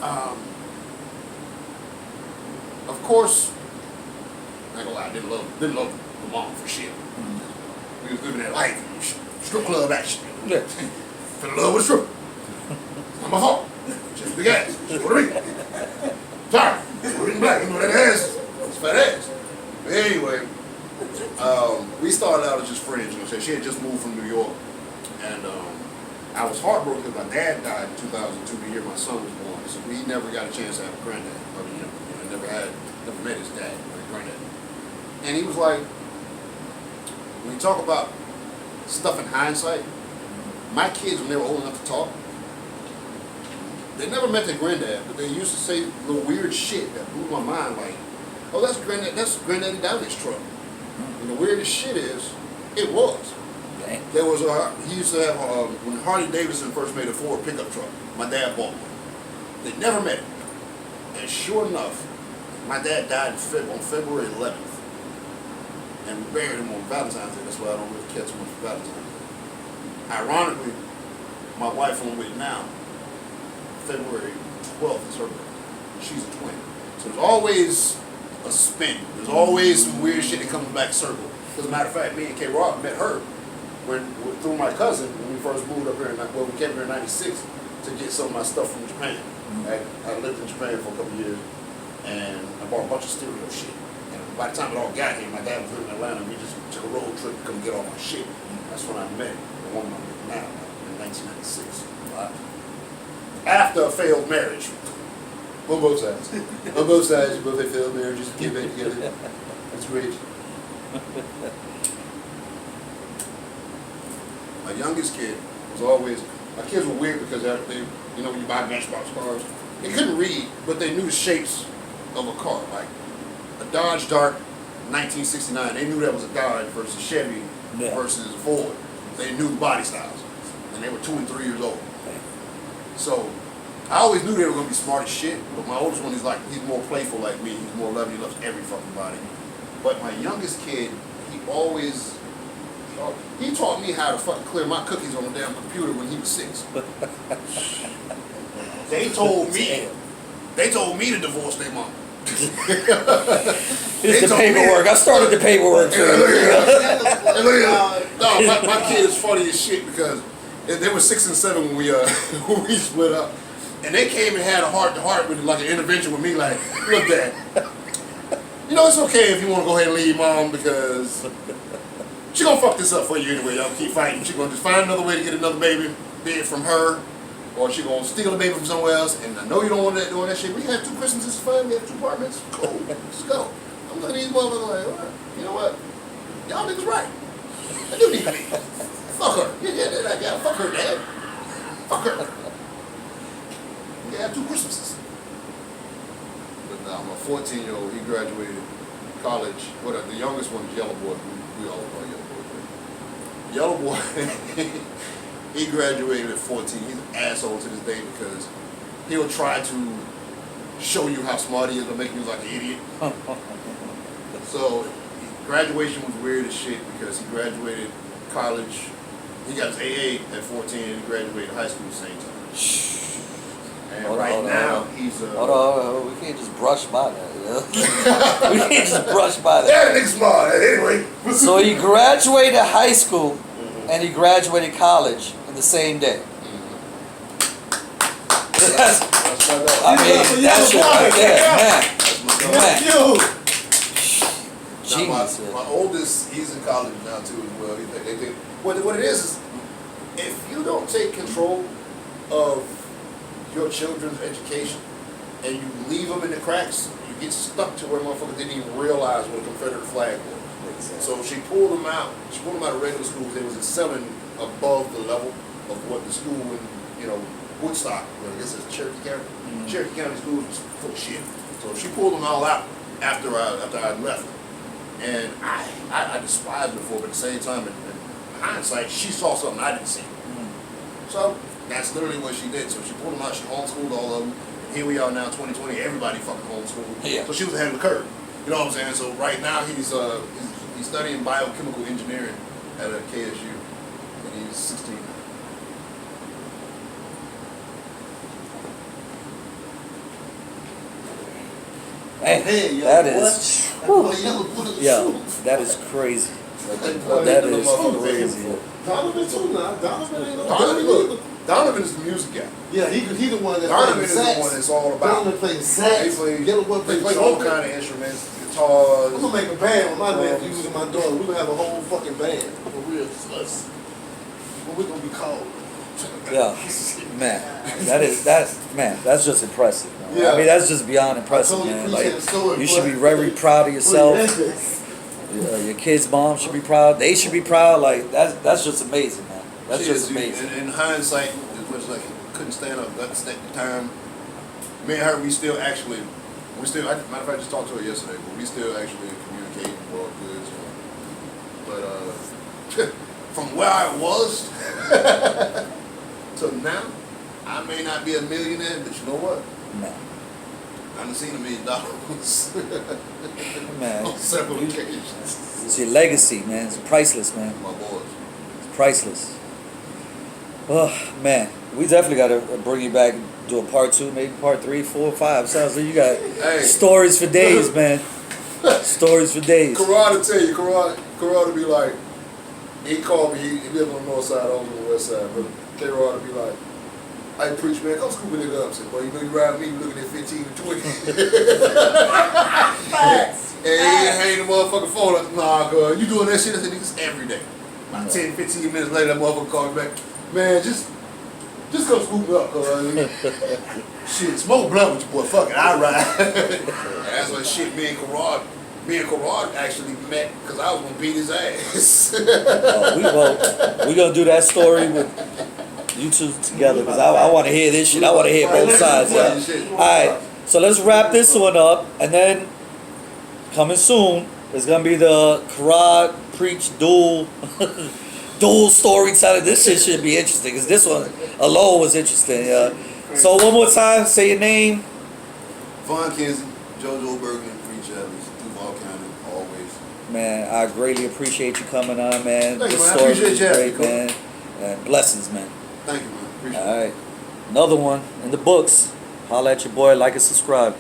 Um, of course, I ain't gonna lie, I didn't love the mom for shit. We was living that life, strip club action. Yeah. Fell in love with a stripper. Not my fault. Just big ass. Just Puerto Rican. Sorry. Puerto Rican black. You know that ass? It's fat ass. But anyway, we started out as just friends. You know, so she had just moved from New York, and I was heartbroken because my dad died in 2002, the year my son was born. So we never got a chance to have a granddad. I mean, never met his dad or his granddad. And he was like, when you talk about stuff in hindsight, my kids, when they were old enough to talk, they never met their granddad, but they used to say little weird shit that blew my mind, like, oh, that's Granddaddy Dowdy's truck. And the weirdest shit is, it was. There was he used to have, when Harley Davidson first made a Ford pickup truck, my dad bought one. They never met him. And sure enough, my dad died on February 11th. And we buried him on Valentine's Day. That's why I don't really care too much for Valentine's Day. Ironically, my wife I'm with now, February 12th is her birthday. She's a twin. So there's always a spin. There's always some weird shit that comes back circle. As a matter of fact, me and K. Rob met her through my cousin when we first moved up here. We came here in '96 to get some of my stuff from Japan. I lived in Japan for a couple of years, and I bought a bunch of stereo shit. And by the time it all got here, my dad was living in Atlanta. We just took a road trip to come get all my shit. That's when I met the woman I'm with now in 1996. After a failed marriage. On both sides. On both sides, both had failed marriages, get back together. That's great. My youngest kid was always, my kids were weird because they, you know, when you buy Matchbox cars, they couldn't read, but they knew the shapes of a car. Like a Dodge Dart 1969, they knew that was a Dodge versus Chevy versus a Ford. They knew the body styles, and they were 2 and 3 years old. So I always knew they were going to be smart as shit, but my oldest one, he's more playful like me. He's more loving. He loves every fucking body. But my youngest kid, he taught me how to fucking clear my cookies on the damn computer when he was 6. They told me to divorce their mom. It's the paperwork. I started the paperwork too. No, my kid is funny as shit because they were 6 and 7 when we split up, and they came and had a heart-to-heart with like an intervention with me. Like, look, Dad, you know it's okay if you want to go ahead and leave Mom because she gonna fuck this up for you anyway. Y'all keep fighting. She gonna just find another way to get another baby, be it from her, or she gonna steal the baby from somewhere else. And I know you don't want that doing that shit. We have 2 Christmases, it's fun. We have 2 apartments. Cool, let's go. I'm looking at these motherfuckers like, all right, you know what? Y'all niggas right. I do need to be. Fuck her. Yeah, fuck her, Dad. Fuck her. We have 2 Christmases. But now my 14-year-old, he graduated college. The youngest one is Yellow Boy. We all call Yellow Boy. Yellow Boy, he graduated at 14. He's an asshole to this day because he'll try to show you how smart he is, but make you look like an idiot. So graduation was weird as shit because he graduated college. He got his AA at 14 and he graduated high school at the same time. And hold on. He's hold on, we can't just brush by that, you know? We can't just brush by that. Yeah, nigga's smart, anyway. So he graduated high school and he graduated college in the same day. I mean, that's your right there, man. Now my oldest, he's in college now too as well. What it is if you don't take control of your children's education and you leave them in the cracks, you get stuck to where motherfuckers didn't even realize what a Confederate flag was. Exactly. So she pulled them out. She pulled them out of regular schools. They was excelling above the level of what the school in, Woodstock, I guess it's Cherokee County. Cherokee County schools was full of shit. So she pulled them all out after I left. And I despised her for it, but at the same time, in hindsight, she saw something I didn't see. So that's literally what she did. So she pulled them out, she homeschooled all of them. And here we are now, 2020, everybody fucking homeschooled. Yeah. So she was ahead of the curve. You know what I'm saying? So right now he's studying biochemical engineering at a KSU, and he's 16. Man, Hey, yo, that what? is, That boy yellow bullet was yo, true. that is crazy. That That is crazy. Donovan too now. Donovan ain't no Donovan, dummy look, either. Donovan is the music guy. Yeah, he the one that Donovan plays is the sax. one that's all about. Donovan plays They sax. play, Yellow boy they plays play all trumpet. kind of instruments, guitars. I'm gonna make a band with my nephews and my daughter. We're gonna have a whole fucking band. For real, just us. What we gonna be called? Yeah, man, that's just impressive. Man. Yeah. I mean, that's just beyond impressive, I told you, man. appreciate Like, the story, you should be but- very proud of yourself. Yeah. Your kids' mom should be proud. They should be proud. Like, that's just amazing, man. That's She just is, amazing. In hindsight, as much as I couldn't stand up guts at the time, me and her, we still, matter of fact, I just talked to her yesterday, but we still actually communicate well good. So. But from where I was to now, I may not be a millionaire, but you know what? Man, I done seen $1 million man, on several occasions. it's your legacy, man. It's priceless, man. My boys. It's priceless. Oh man, we definitely got to bring you back and do a part 2, maybe part 3, 4, 5. Sounds like you got Hey. stories for days, man. Stories for days. Karad will tell you, Karad will be like, he called me, he lives on the north side, I was on the west side, but K-Rod will be like, hey, preach, man, come scoop a nigga up. I said, boy, you know you ride with me, you looking at 15 to 20. Facts. And he hang the motherfucking phone up, nah, girl, you doing that shit? I said, niggas, every day. About 10, 15 minutes later, that motherfucker called me back, man, just come scoop me up, cuz. Shit, smoke blunt with you, boy, fuck it, I ride. That's what shit, me and Karad actually met, because I was going to beat his ass. We gonna do that story with you two together because I want to hear this shit. I want to hear both sides. All right, so let's wrap this one up, and then coming soon is gonna be the Karad Preach dual storytelling. This shit should be interesting because this one alone was interesting. So one more time, say your name. Vaughn Kinsey, JoJo Bergen, Preach Evans, Duval County, always. Man, I greatly appreciate you coming on, man. Thank you, This man. I story appreciate was you having great, me, man. And blessings, man. Thank you, man. Appreciate it. All right. Another one in the books. Holla at your boy, like and subscribe.